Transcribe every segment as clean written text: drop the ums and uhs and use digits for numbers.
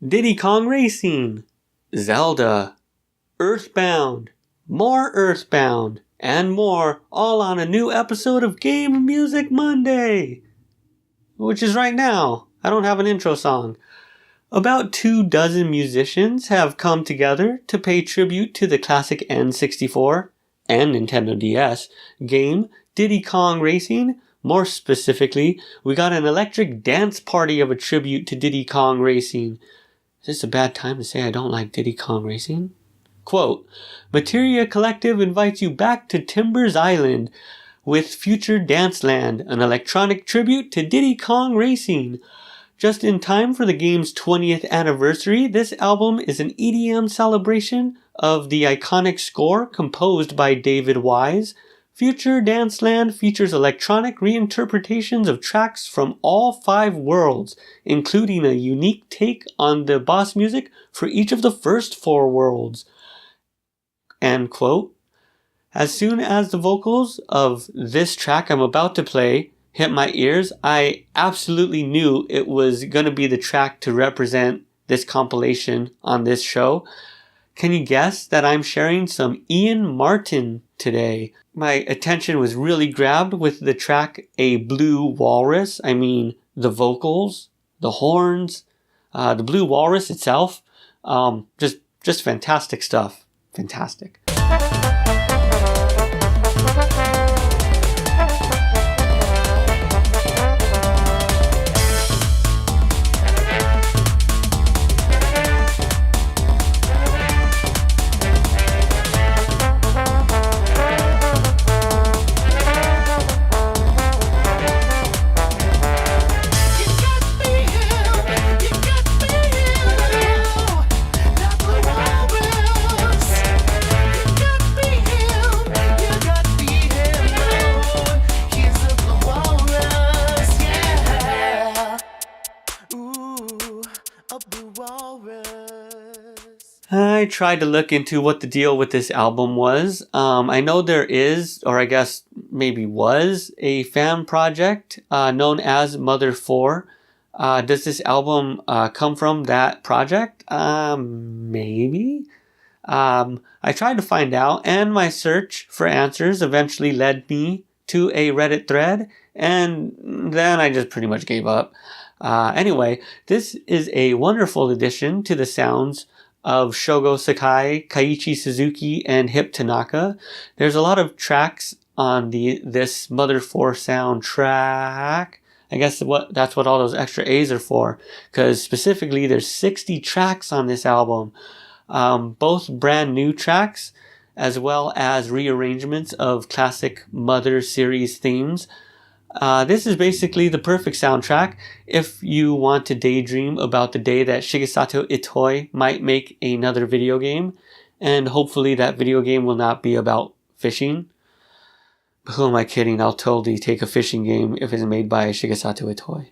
Diddy Kong Racing, Zelda, Earthbound, more Earthbound, and more, all on a new episode of Game Music Monday, which is right now. I don't have an intro song. About 24 musicians have come together to pay tribute to the classic N64 and Nintendo DS game Diddy Kong Racing. More specifically, we got an electric dance party of a tribute to Diddy Kong Racing. Is this a bad time to say I don't like Diddy Kong Racing? Quote, Materia Collective invites you back to Timbers Island with Future Dance Land, an electronic tribute to Diddy Kong Racing. Just in time for the game's 20th anniversary, this album is an EDM celebration of the iconic score composed by David Wise. Future Dance Land features electronic reinterpretations of tracks from all 5 worlds, including a unique take on the boss music for each of the first 4 worlds. End quote. As soon as the vocals of this track I'm about to play hit my ears, I absolutely knew it was going to be the track to represent this compilation on this show. Can you guess that I'm sharing some Ian Martyn today? My attention was really grabbed with the track A Blue Walrus. I mean, the vocals, the horns, the Blue Walrus itself. Just fantastic stuff. Fantastic. I tried to look into what the deal with this album was. I know there is, or I guess maybe was, a fan project known as Mother 4. Does this album come from that project? Maybe. I tried to find out, and my search for answers eventually led me to a Reddit thread, and then I just pretty much gave up. Anyway, this is a wonderful addition to the sounds of Shogo Sakai, Kaiichi Suzuki, and Hip Tanaka. There's a lot of tracks on this Mother 4 soundtrack. I guess that's what all those extra A's are for, because specifically there's 60 tracks on this album. Both brand new tracks, as well as rearrangements of classic Mother series themes. This is basically the perfect soundtrack if you want to daydream about the day that Shigesato Itoi might make another video game, and hopefully that video game will not be about fishing. Who am I kidding? I'll totally take a fishing game if it's made by Shigesato Itoi.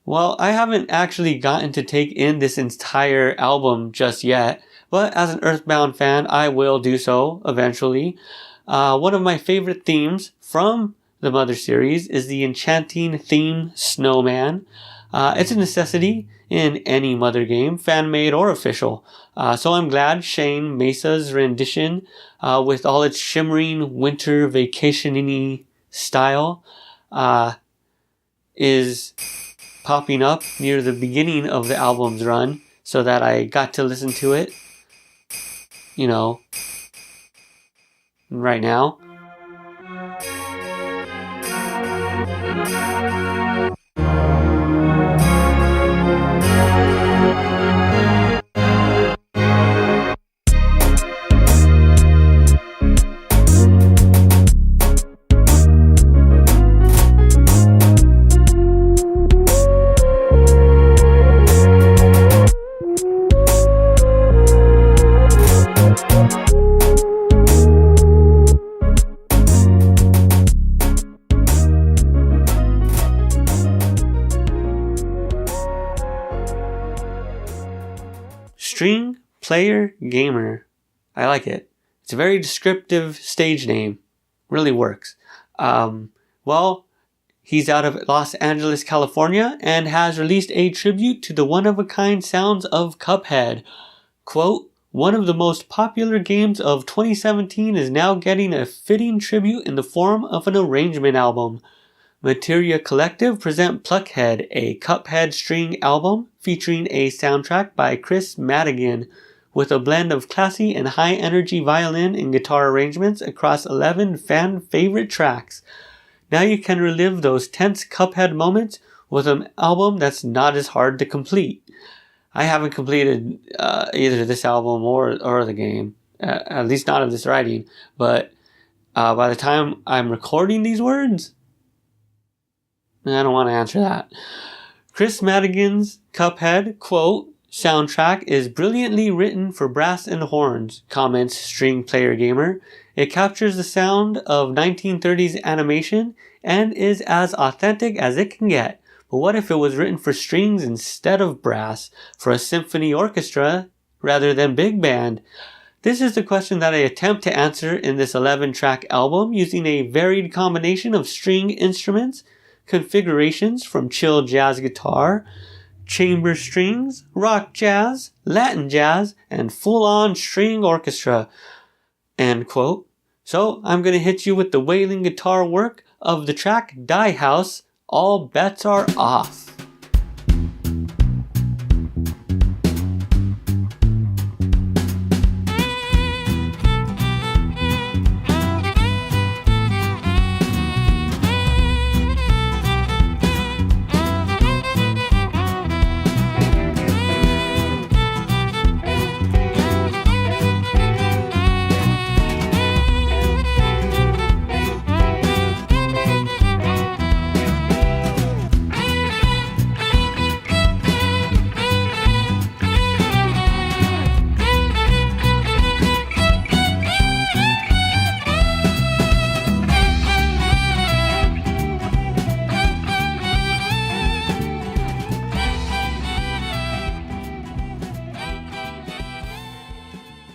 Well, I haven't actually gotten to take in this entire album just yet, but as an Earthbound fan, I will do so eventually. One of my favorite themes from the Mother series is the enchanting theme Snowman. It's a necessity in any Mother game, fan-made or official. So I'm glad Shane Mesa's rendition, with all its shimmering winter vacation-y style, is popping up near the beginning of the album's run, so that I got to listen to it, right now. String Player Gamer. I like it. It's a very descriptive stage name. Really works. Well, He's out of Los Angeles, California, and has released a tribute to the one-of-a-kind sounds of Cuphead. Quote, "One of the most popular games of 2017 is now getting a fitting tribute in the form of an arrangement album. Materia Collective present Pluckhead, a Cuphead string album featuring a soundtrack by Chris Madigan, with a blend of classy and high-energy violin and guitar arrangements across 11 fan-favorite tracks. Now you can relive those tense Cuphead moments with an album that's not as hard to complete." I haven't completed either this album or the game, at least not of this writing, but by the time I'm recording these words, I don't want to answer that. Chris Madigan's Cuphead, quote, "Soundtrack is brilliantly written for brass and horns," comments String Player Gamer. "It captures the sound of 1930s animation and is as authentic as it can get. But what if it was written for strings instead of brass, for a symphony orchestra rather than big band?" This is the question that I attempt to answer in this 11-track album using a varied combination of string instruments, configurations from chill jazz guitar, chamber strings, rock jazz, Latin jazz, and full-on string orchestra. End quote. So I'm going to hit you with the wailing guitar work of the track Die House, All Bets Are Off.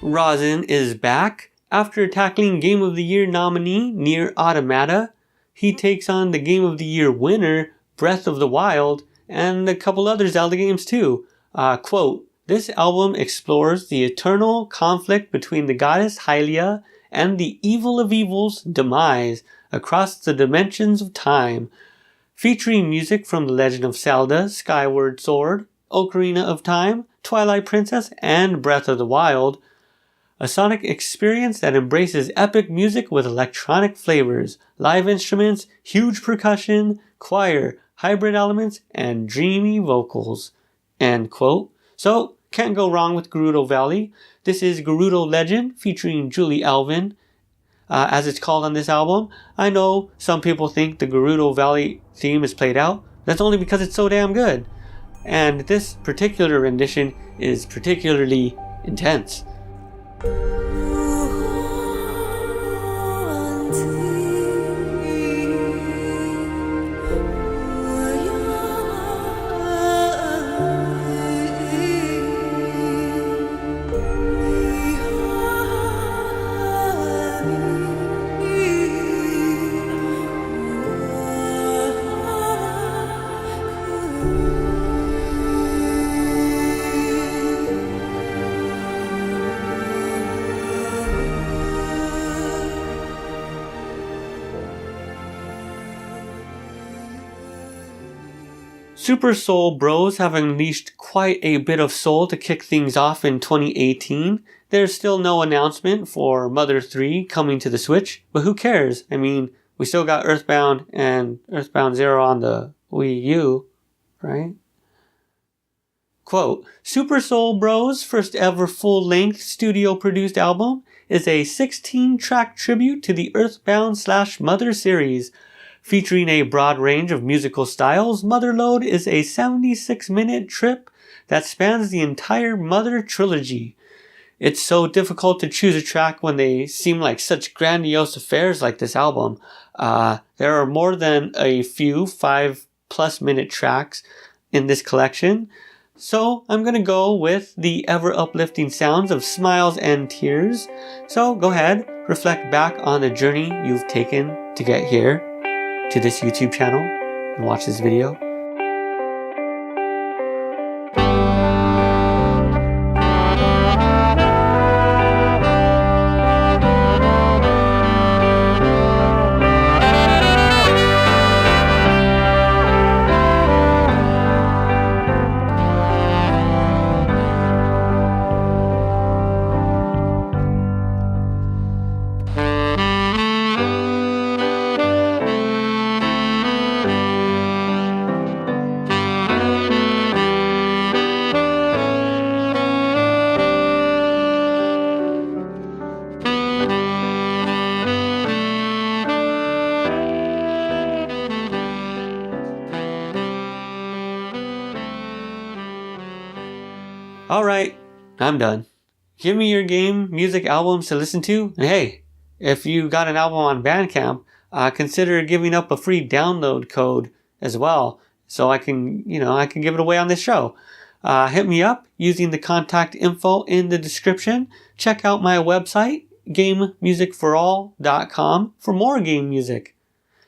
Rozen is back. After tackling Game of the Year nominee Nier Automata, he takes on the Game of the Year winner Breath of the Wild and a couple other Zelda games too. Quote, "This album explores the eternal conflict between the goddess Hylia and the evil of evil's demise across the dimensions of time. Featuring music from The Legend of Zelda, Skyward Sword, Ocarina of Time, Twilight Princess, and Breath of the Wild. A sonic experience that embraces epic music with electronic flavors, live instruments, huge percussion, choir, hybrid elements, and dreamy vocals." End quote. So, can't go wrong with Gerudo Valley. This is Gerudo Legend featuring Julie Elven, as it's called on this album. I know some people think the Gerudo Valley theme is played out. That's only because it's so damn good. And this particular rendition is particularly intense. Super Soul Bros have unleashed quite a bit of soul to kick things off in 2018. There's still no announcement for Mother 3 coming to the Switch, but who cares? I mean, we still got Earthbound and Earthbound Zero on the Wii U, right? Quote, "Super Soul Bros' first ever full-length studio-produced album is a 16-track tribute to the Earthbound/Mother series. Featuring a broad range of musical styles, Motherlode is a 76-minute trip that spans the entire Mother trilogy. It's so difficult to choose a track when they seem like such grandiose affairs like this album. There are more than a few 5+ minute tracks in this collection, so I'm going to go with the ever-uplifting sounds of smiles and tears. So go ahead, reflect back on the journey you've taken to get here to this YouTube channel. and watch this video. Alright, I'm done. Give me your game music albums to listen to, and hey, if you got an album on Bandcamp, consider giving up a free download code as well, so I can give it away on this show. Hit me up using the contact info in the description. Check out my website, gamemusicforall.com, for more game music.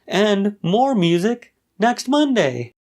And more music next Monday.